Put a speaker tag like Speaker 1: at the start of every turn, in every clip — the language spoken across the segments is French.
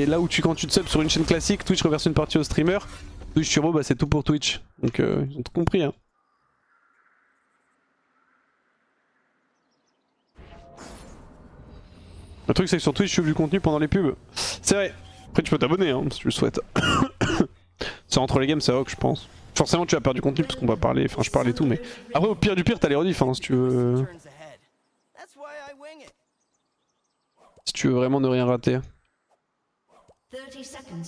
Speaker 1: Et là où quand tu te subs sur une chaîne classique, Twitch reverse une partie au streamer. Twitch Turbo, bah c'est tout pour Twitch. Donc ils ont tout compris. Hein. Le truc c'est que sur Twitch, tu ouvres du contenu pendant les pubs. C'est vrai. Après tu peux t'abonner hein, si tu le souhaites. C'est entre les games, c'est rock je pense. Forcément tu vas perdre du contenu parce qu'on va parler, enfin je parle et tout, mais après au pire du pire t'as les rediffs hein, si tu veux. Si tu veux vraiment ne rien rater.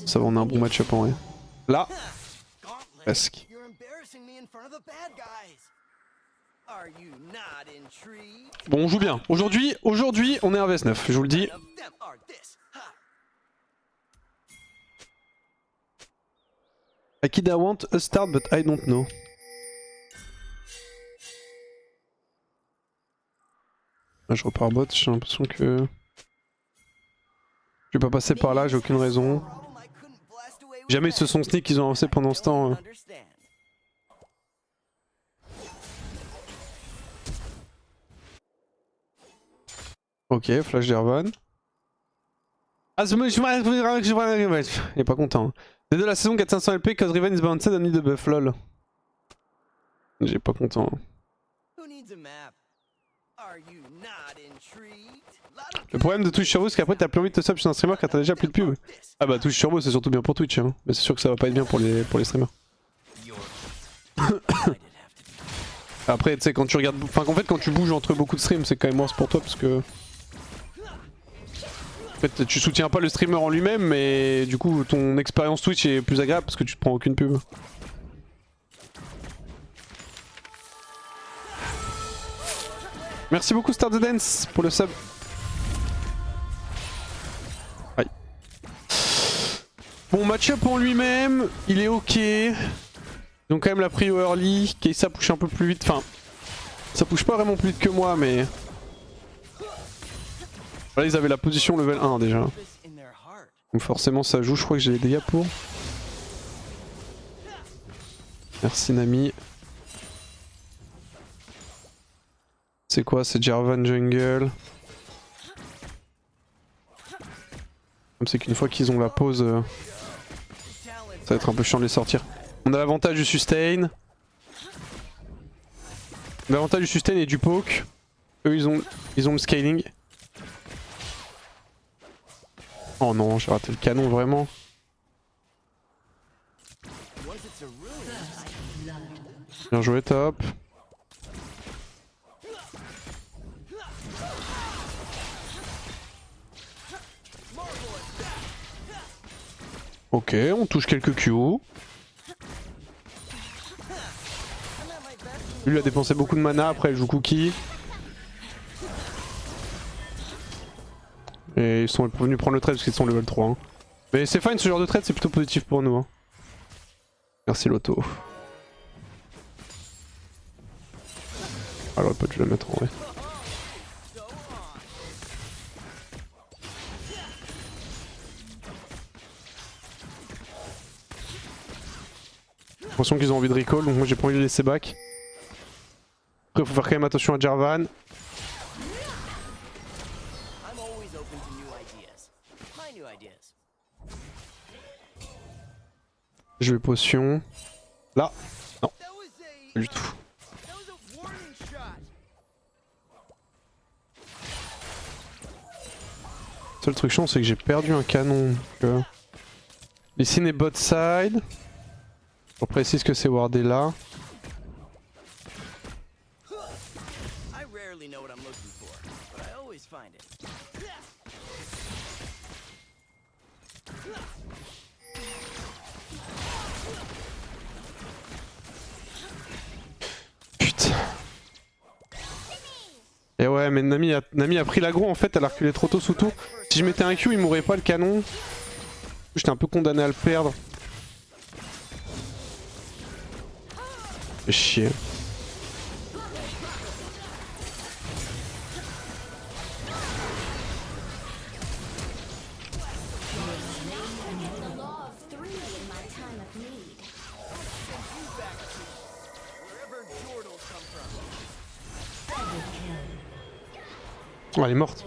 Speaker 1: Ça va, on a un bon match-up en vrai. Là, presque. Bon, on joue bien. Aujourd'hui, on est un vs9, je vous le dis. I kid I want a start but I don't know. Je repars bot, j'ai l'impression que... Je vais pas passer par là, j'ai aucune raison. Jamais ils se sont sneak, ils ont avancé pendant ce temps. Ok, flash d'Ervan. Ah, il est pas content. Dès de la saison 4500 LP, cause Riven is balanced and need the buff, lol. J'ai pas content. Le problème de Twitch Turbo, c'est qu'après t'as plus envie de te sub sur un streamer car t'as déjà plus de pub. Ah bah Twitch Turbo c'est surtout bien pour Twitch, hein. Mais c'est sûr que ça va pas être bien pour les streamers. Après tu sais quand tu regardes, enfin en fait quand tu bouges entre beaucoup de streams c'est quand même worse pour toi parce que... En fait tu soutiens pas le streamer en lui-même mais du coup ton expérience Twitch est plus agréable parce que tu te prends aucune pub. Merci beaucoup Star the Dance pour le sub. Aïe. Bon match-up en lui-même, il est ok. Ils ont quand même la prio early, Kai'Sa push un peu plus vite, enfin ça push pas vraiment plus vite que moi mais... Là ils avaient la position level 1 déjà. Donc forcément ça joue, je crois que j'ai les dégâts pour. Merci Nami. C'est quoi? C'est Jarvan jungle. Comme c'est qu'une fois qu'ils ont la pause, ça va être un peu chiant de les sortir. On a l'avantage du sustain. L'avantage du sustain et du poke. Eux ils ont le scaling. Oh non, j'ai raté le canon vraiment. Bien joué top. Ok, on touche quelques Q. Lui il a dépensé beaucoup de mana, après il joue Cookie. Et ils sont venus prendre le trade parce qu'ils sont level 3. Hein. Mais c'est fine, ce genre de trade c'est plutôt positif pour nous. Hein. Merci Loto. Alors pas dû la mettre en vrai. J'ai l'impression qu'ils ont envie de recall, donc moi j'ai pas envie de les laisser back. Après faut faire quand même attention à Jarvan. Je vais potion. Là. Non. Pas du tout. Seul truc chiant c'est que j'ai perdu un canon. Ici est bot side. Je précise que c'est wardé là. Putain. Et ouais mais Nami a pris l'aggro en fait, elle a reculé trop tôt sous tout. Si je mettais un Q il mourrait pas le canon. J'étais un peu condamné à le perdre. Chier. Oh, elle est morte.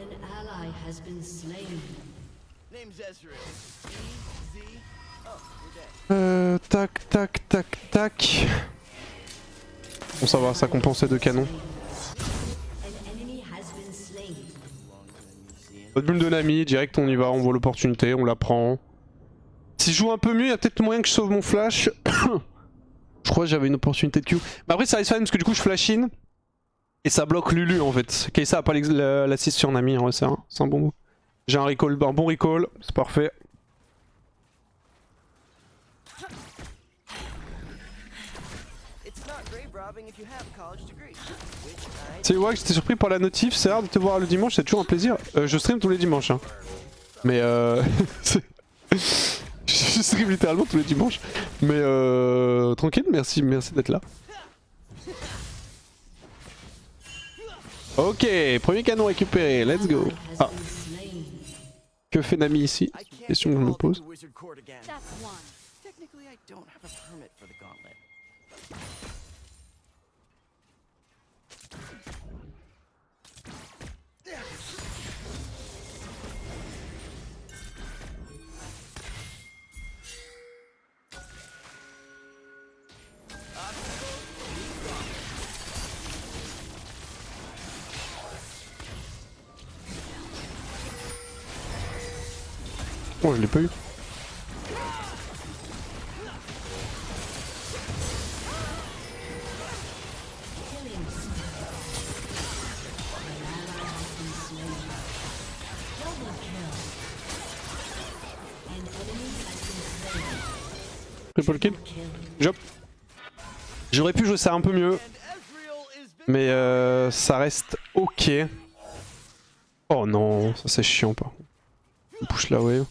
Speaker 1: Tac, tac, tac, tac. Bon ça va, ça compense les 2 canons. Notre bulle de Nami, direct on y va, on voit l'opportunité, on la prend. Si je joue un peu mieux, il y a peut-être moyen que je sauve mon flash. Je crois que j'avais une opportunité de Q. Mais après ça reste fine parce que du coup je flash in. Et ça bloque Lulu en fait. Kai'Sa a pas l'assist sur Nami, en vrai c'est un bon move. J'ai un recall, un bon recall, c'est parfait. C'est vrai que j'étais surpris par la notif, c'est rare de te voir le dimanche, c'est toujours un plaisir. Je stream tous les dimanches hein. Mais je stream littéralement tous les dimanches. Mais tranquille, merci d'être là. Ok, premier canon récupéré, let's go. Ah. Que fait Nami ici? Question que je me pose. Oh, je l'ai pas eu. Triple kill. Job. J'aurais pu jouer ça un peu mieux. Mais ça reste ok. Oh non, ça c'est chiant par contre. Push la wave.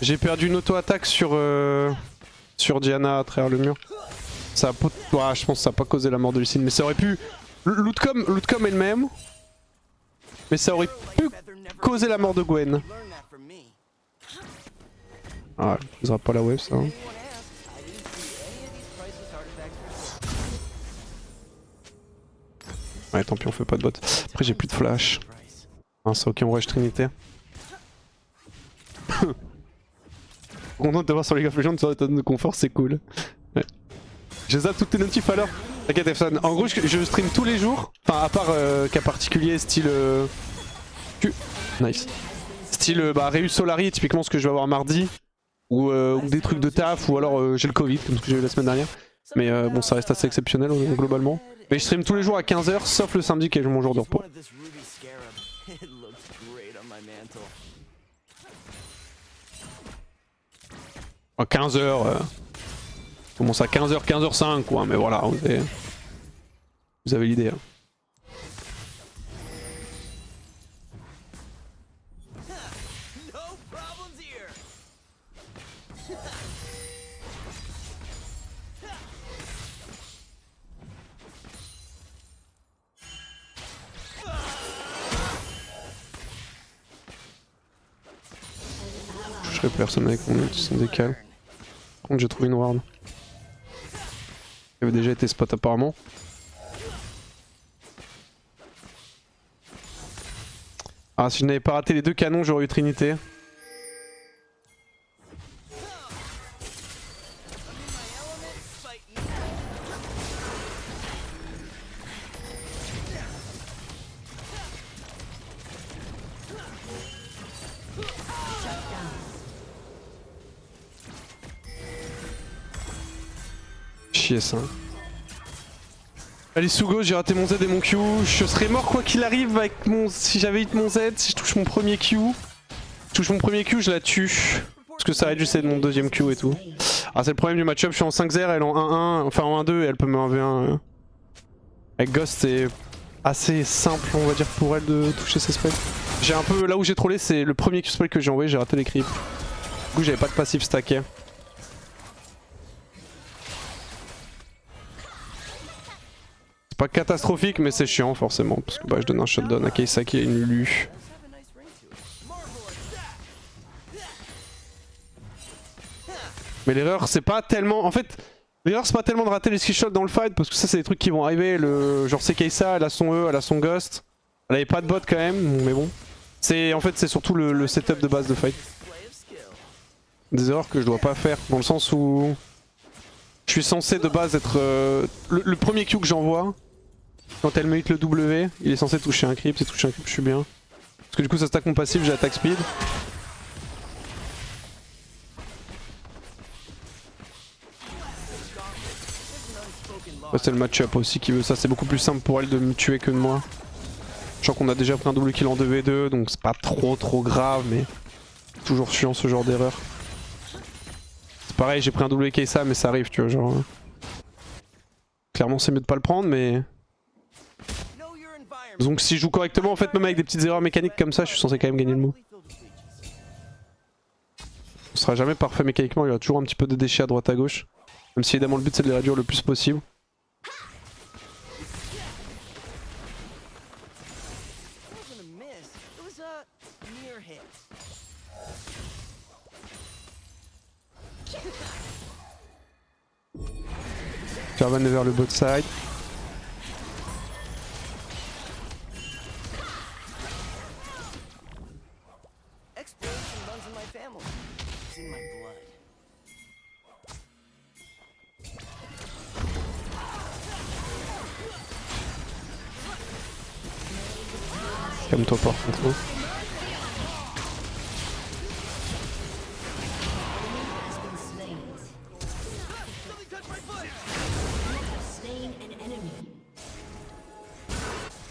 Speaker 1: J'ai perdu une auto-attaque sur Diana à travers le mur. Ça a pas... ouais, je pense que ça a pas causé la mort de Lucine, mais ça aurait pu... Lootcom elle-même. Mais ça aurait pu causer la mort de Gwen. Ah, elle causera pas la wave ça. Hein. Ouais, tant pis, on fait pas de bot. Après, j'ai plus de flash. Ah, c'est ok, on rush Trinité. Content de te voir sur League of Legends sur l'état de confort, c'est cool. Ouais. Je zappe toutes tes notifs alors. T'inquiète Efson. En gros, je stream tous les jours. Enfin, à part cas particulier, style. Nice. Style Reus Solari, typiquement ce que je vais avoir mardi. Ou des trucs de taf, ou alors j'ai le Covid, comme ce que j'ai eu la semaine dernière. Mais bon, ça reste assez exceptionnel globalement. Mais je stream tous les jours à 15 h, sauf le samedi qui est mon jour de repos. À 15 h, commence à 15 h, 15 h 05 quoi, mais voilà, vous avez l'idée. Hein. Je toucherai personne avec mon ult, ils sont décalés. Par contre j'ai trouvé une ward. Il avait déjà été spot apparemment. Ah, si je n'avais pas raté les 2 canons, j'aurais eu Trinité. Chier ça. Allez Sugo, j'ai raté mon Z et mon Q. Je serais mort quoi qu'il arrive avec mon... si j'avais hit mon Z, si je touche mon premier Q. Je touche mon premier Q, je la tue. Parce que ça réduit de mon deuxième Q et tout. Ah c'est le problème du match-up, je suis en 5-0, elle en 1-1, enfin en 1-2 et elle peut me 1v1. Avec Ghost c'est assez simple on va dire pour elle de toucher ses spells. J'ai un peu... là où j'ai trollé c'est le premier Q-spell que j'ai envoyé, j'ai raté les creeps. Du coup j'avais pas de passif stacké. Pas catastrophique mais c'est chiant forcément parce que je donne un shutdown à Kai'Sa qui est une Lulu. Mais l'erreur c'est pas tellement... en fait l'erreur c'est pas tellement de rater les skill shots dans le fight parce que ça c'est des trucs qui vont arriver. Genre c'est Kai'Sa, elle a son E, elle a son Ghost. Elle avait pas de bot quand même mais bon. En fait c'est surtout le setup de base de fight. Des erreurs que je dois pas faire, dans le sens où je suis censé de base être... le premier Q que j'envoie, quand elle me hit le W, il est censé toucher un creep, si toucher un creep je suis bien. Parce que du coup ça stack mon passif, j'ai attaque speed. Ouais, c'est le match-up aussi qui veut ça, c'est beaucoup plus simple pour elle de me tuer que de moi. Je sens qu'on a déjà pris un double kill en 2v2, donc c'est pas trop grave, mais toujours chiant ce genre d'erreur. C'est pareil, j'ai pris un double Kesa, mais ça arrive, tu vois, genre... Clairement c'est mieux de pas le prendre, mais... Donc si je joue correctement, en fait, même avec des petites erreurs mécaniques comme ça, je suis censé quand même gagner le move. On sera jamais parfait mécaniquement, il y aura toujours un petit peu de déchets à droite à gauche. Même si évidemment le but c'est de les réduire le plus possible. Jarvan est vers le bot side. Calme-toi par contre.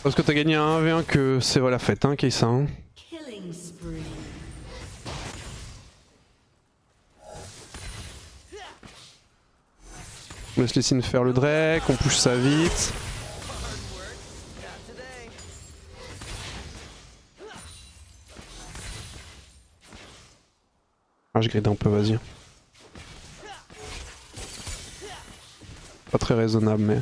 Speaker 1: Parce que t'as gagné un 1v1 que c'est la fête, hein, Kesa. Hein. On laisse les signes faire le Drake, on push ça vite. Ah, je grid un peu, vas-y. Pas très raisonnable, mais...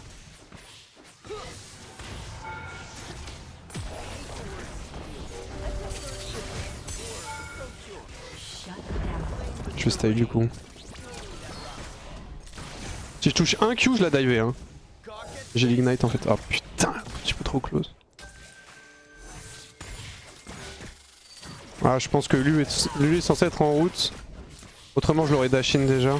Speaker 1: Je vais style du coup. Si je touche un Q, je la dive, hein. J'ai l'ignite en fait. Ah putain, un petit peu trop close. Ah, je pense que lui est censé être en route. Autrement, je l'aurais dash in déjà.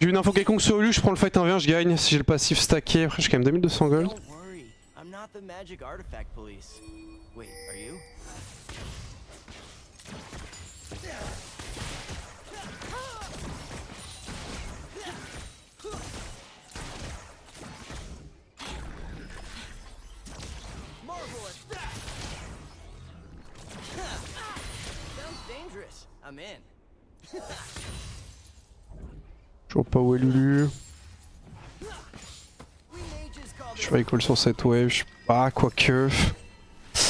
Speaker 1: J'ai une info quelconque sur lui, je prends le fight 1v1, je gagne. Si j'ai le passif stacké, après j'ai quand même 2200 gold. Toujours pas où est Lulu. Je vais recall sur cette wave, je sais pas, quoique.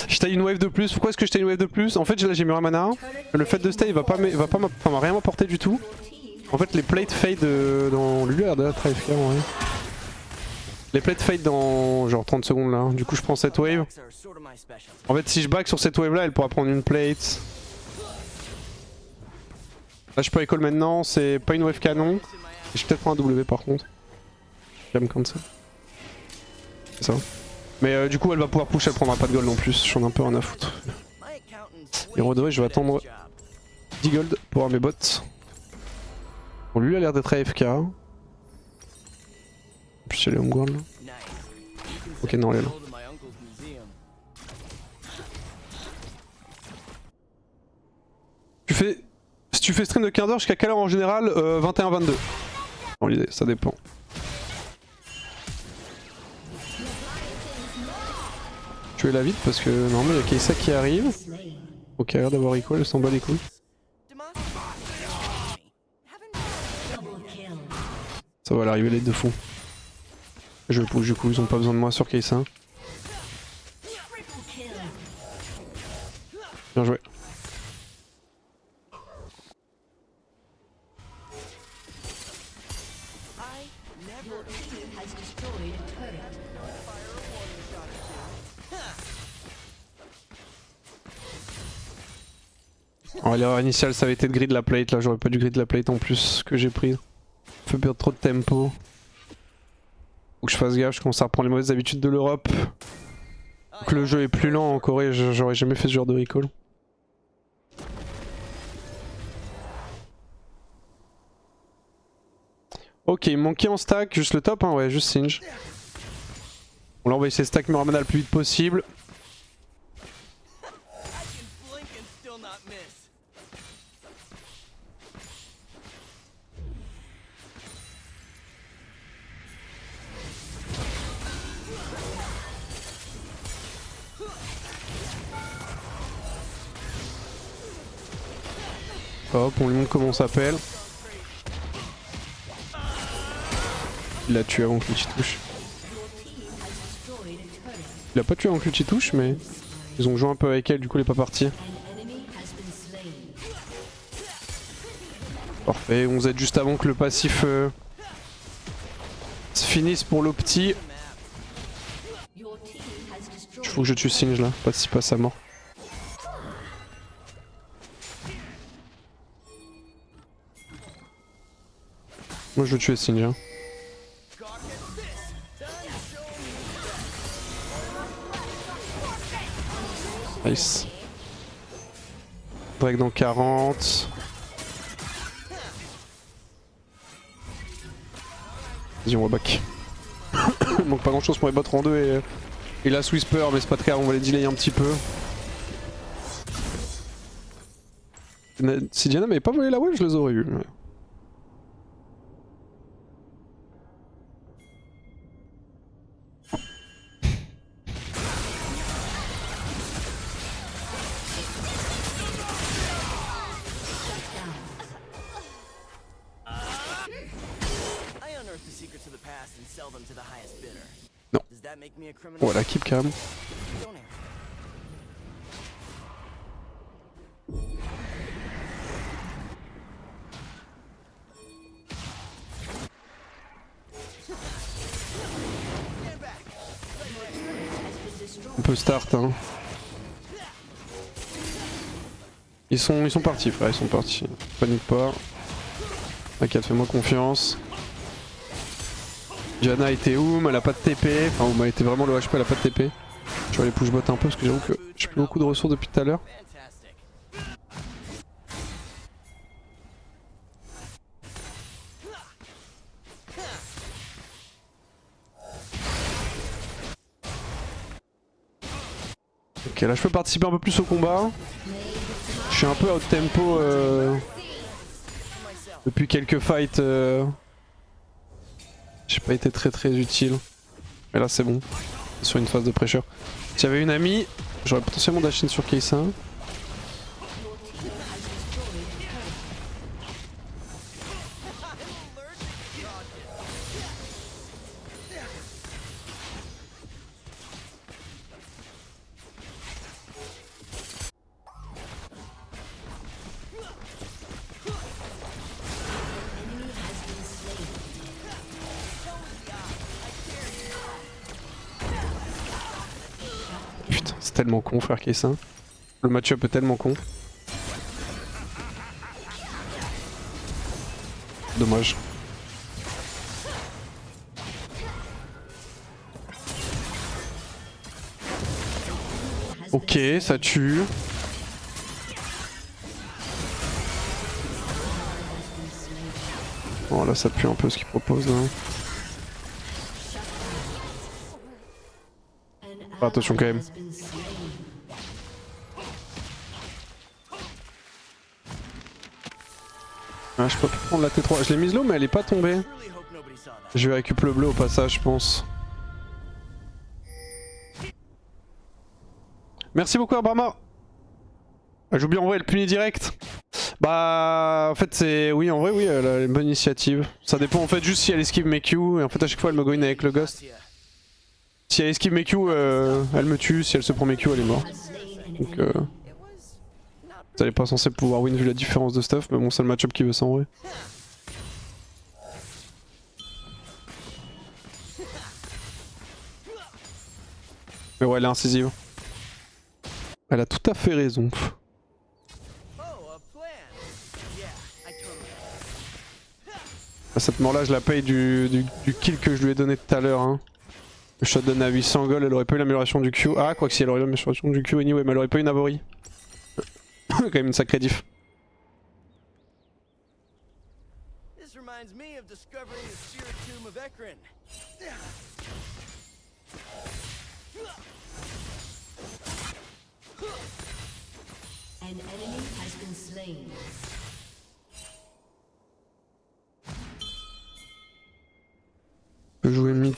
Speaker 1: Je taille une wave de plus, pourquoi est-ce que je taille une wave de plus? En fait là j'ai Muramana, le fait de stay va rien m'apporter du tout. En fait les plates fade dans... Lulu a l'air d'être AFK en vrai. Les plates fade dans genre 30 secondes là, du coup je prends cette wave. En fait si je back sur cette wave là elle pourra prendre une plate. Là je peux recall maintenant, c'est pas une wave canon. Je vais peut-être prendre un W par contre. J'aime comme ça. C'est ça. Mais du coup elle va pouvoir push, elle prendra pas de gold non plus, j'en ai un peu rien à foutre. Et Rodeway je vais attendre 10 gold pour avoir mes bots. Bon lui il a l'air d'être AFK. En plus elle est homegrown là. Ok non elle est là. Si tu fais stream de 15h jusqu'à quelle heure en général 21-22. Dans l'idée, ça dépend. Tu es la vite parce que normalement il y a Kesa qui arrive. Ok, regarde d'avoir equal, elle s'en bat les couilles. Ça va l'arriver les deux fous. Je le push du coup, ils ont pas besoin de moi sur Kesa. Bien joué. Oh, l'erreur initiale ça avait été de grid la plate, là j'aurais pas dû grid la plate en plus que j'ai pris. Fait perdre trop de tempo. Faut que je fasse gaffe, je commence à reprendre les mauvaises habitudes de l'Europe. Donc le jeu est plus lent en Corée, j'aurais jamais fait ce genre de recall. Ok, il me manquait en stack, juste le top, hein, ouais, juste Singe. Bon là on va essayer de stack Muramana le plus vite possible. Hop, on lui montre comment on s'appelle. Il l'a tué avant que l'ulti touche. Il a pas tué avant que l'ulti touche, mais ils ont joué un peu avec elle, du coup elle est pas partie. Parfait, on Z juste avant que le passif se finisse pour l'opti. Il faut que je tue Singe là, pas si passe à mort. Moi je veux tuer Singe. Hein. Nice. Break dans 40. Vas-y on va back. Il manque pas grand chose pour les bots en 2 et la Whisper, mais c'est pas très grave, on va les delay un petit peu. Si Diana m'avait pas volé la wave, je les aurais eu. Mais... Non. Voilà, keep calm. On peut start hein. Ils sont partis frère, ils sont partis. Panique pas. T'inquiète, fais-moi confiance. Diana était Oum, elle a pas de TP. Enfin Oum a été vraiment le HP, elle a pas de TP. Je vais aller push bot un peu parce que j'avoue que j'ai plus beaucoup de ressources depuis tout à l'heure. Ok, là je peux participer un peu plus au combat. Je suis un peu out tempo depuis quelques fights. J'ai pas été très utile. Mais là c'est bon. Sur une phase de pressure. S'il y avait une amie, j'aurais potentiellement dash in sur Kai'Sa. Putain, c'est tellement con frère Kai'Sa. Le match-up est tellement con. Dommage. Ok, ça tue. Oh là ça pue un peu ce qu'il propose là. Oh, attention quand même. Ah, je peux pas prendre la T3. Je l'ai mise low mais elle est pas tombée. Je vais récupérer le bleu au passage je pense. Merci beaucoup Abrama. J'oublie en vrai le punit direct. Bah en fait c'est... Oui en vrai oui elle a une bonne initiative. Ça dépend en fait juste si elle esquive mes Q et en fait à chaque fois elle me go in avec le ghost. Si elle esquive mes Q elle me tue, si elle se prend mes Q elle est morte. Donc elle est pas censée pouvoir win vu la différence de stuff mais bon c'est le match-up qui veut ça en vrai. Mais ouais elle est incisive. Elle a tout à fait raison. cette mort là je la paye du kill que je lui ai donné tout à l'heure. Hein. Le shotgun à 800 gold, elle aurait pas eu l'amélioration du Q. Ah, quoi que si elle aurait eu l'amélioration du Q anyway, mais elle aurait pas eu une Navori. Quand même une sacrée diff.
Speaker 2: An enemy has been slain.
Speaker 1: Je peux jouer mid.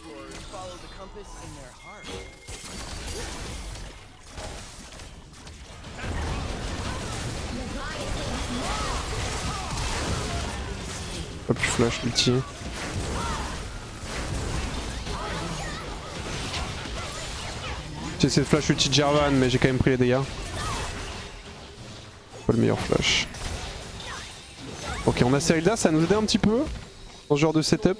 Speaker 1: Hop, je flash l'ulti. J'ai essayé de flash ulti de Jarvan, mais j'ai quand même pris les dégâts. Pas le meilleur flash. Ok, on a Serylda, ça nous aidait un petit peu dans ce genre de setup.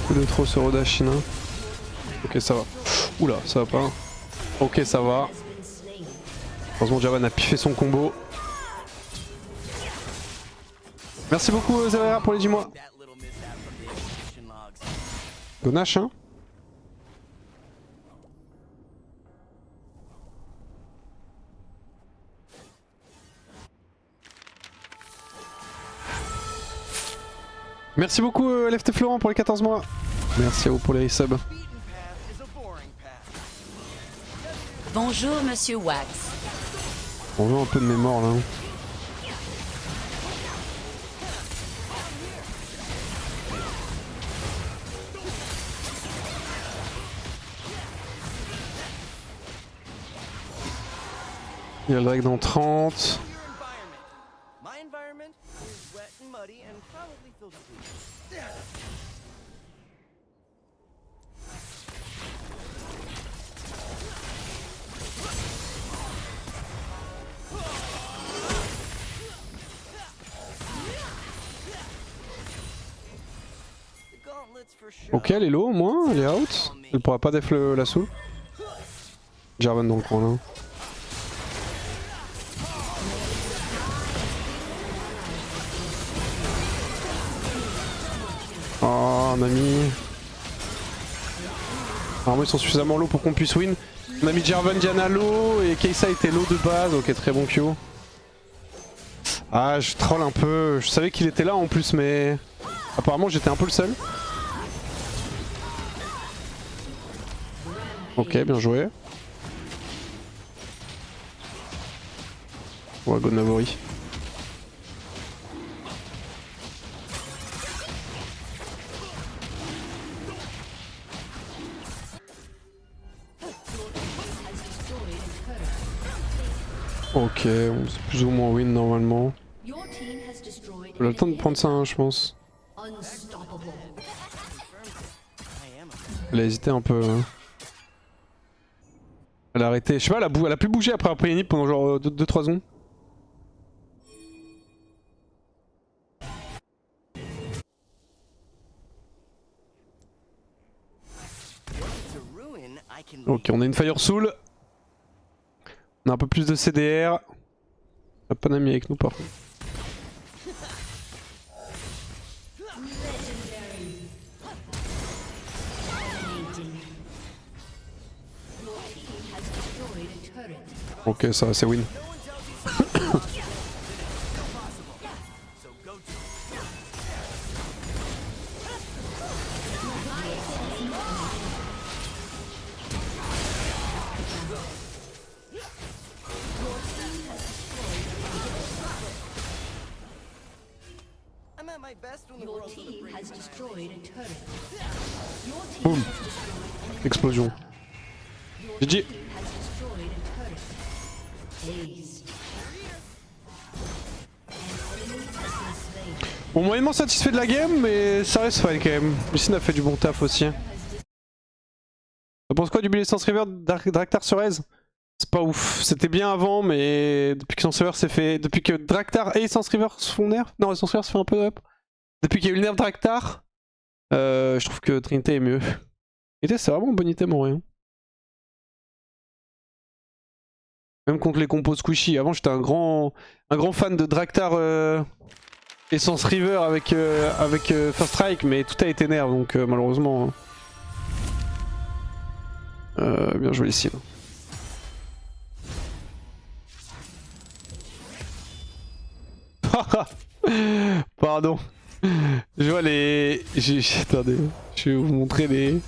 Speaker 1: Coup de trop sur Rodashina. Ok, ça va. Oula, ça va pas. Ok, ça va. Heureusement, Jarvan a piffé son combo. Merci beaucoup, Zerera, pour les 10 mois. Gonache, hein. Merci beaucoup, LFT Florent, pour les 14 mois. Merci à vous pour les resubs.
Speaker 2: Bonjour, monsieur Wax.
Speaker 1: On veut un peu de mémoire là. Il y a le drag dans 30. Ok, elle est low au moins, elle est out. Elle pourra pas def la soul. Jarvan dans le coin là. Oh, Nami. Alors, ils sont suffisamment low pour qu'on puisse win. On a mis Jarvan, Diana low et Kai'Sa était low de base. Ok, très bon Q. Ah, je troll un peu. Je savais qu'il était là en plus, mais apparemment j'étais un peu le seul. Ok, bien joué. On va go Navori. Ok, on s'est plus ou moins win normalement. On a le temps de prendre ça, hein, je pense. Elle a hésité un peu. Hein. Elle a arrêté. Je sais pas, elle a plus bougé après avoir pris une hip pendant genre 2-3 secondes. Ok, on a une Fire Soul. On a un peu plus de CDR. On a pas d'ami avec nous par contre. Ok, ça va, c'est win. Boum. Explosion. GG. Bon, moyennement satisfait de la game, mais ça reste fun quand même. Lucine a fait du bon taf aussi. Tu penses quoi du build Essence River Draktar sur Aze? C'est pas ouf. C'était bien avant, mais depuis que Essence River s'est fait. Depuis que Draktar et Essence River se font nerf. Non, Essence River se fait un peu up. Depuis qu'il y a eu le nerf Draktar, je trouve que Trinité est mieux. Et c'est vraiment un bon item en rien. Même contre les compos squishy. Avant j'étais un grand fan de Draktar Essence River avec First Strike, mais tout a été nerf donc malheureusement. Bien joué ici. Pardon. Je vois les... Attendez, je vais vous montrer